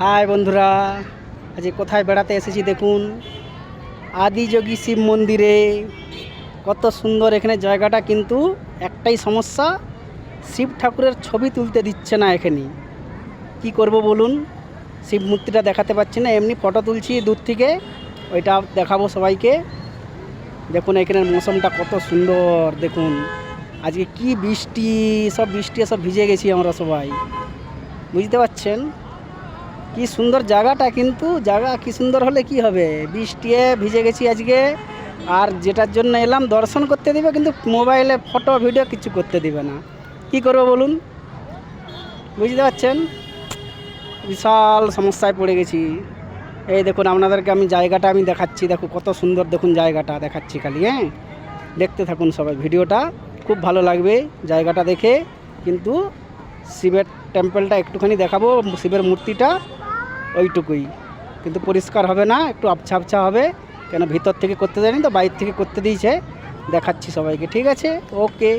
High বন্ধুরা, আজ কোথায় বেড়াতে এসেছি দেখুন। আদিযোগী শিব মন্দিরে। কত সুন্দর এখানে জায়গাটা, কিন্তু একটাই সমস্যা, শিব ঠাকুরের ছবি তুলতে দিচ্ছে না এখানে। কি করব বলুন, শিব মূর্তিটা দেখাতে পাচ্ছি না, এমনি ফটো তুলছি দূর থেকে, ওইটা দেখাবো সবাইকে। দেখুন এখানের মৌসুমটা কত সুন্দর দেখুন। আজকে কি বৃষ্টি, সব ভিজে গেছি আমরা সবাই, বুঝতে পারছেন। কি সুন্দর জায়গাটা, কিন্তু জায়গা কি সুন্দর হলে কি হবে, বৃষ্টিতে ভিজে গেছি আজকে। আর যেটার জন্য এলাম দর্শন করতে দিবে, কিন্তু মোবাইলে ফটো ভিডিও কিছু করতে দিবে না। কি করবো বলুন, বুঝতে পারছেন। বিশাল সমস্যায় পড়ে গেছি। এই দেখুন আপনাদেরকে আমি জায়গাটা দেখাচ্ছি, দেখো কত সুন্দর, দেখুন জায়গাটা দেখাচ্ছি খালি। হ্যাঁ, দেখতে থাকুন সবাই ভিডিওটা, খুব ভালো লাগবে জায়গাটা দেখে। কিন্তু শিবের টেম্পলটা একটুখানি দেখাবো, শিবের মূর্তিটা ওইটুকুই, কিন্তু পরিষ্কার হবে না, একটু আবছা আবছা হবে, কেন ভিতর থেকে করতে দেয়নি তো, বাইরে থেকে করতে দিয়েছে। দেখাচ্ছি সবাইকে, ঠিক আছে, ওকে।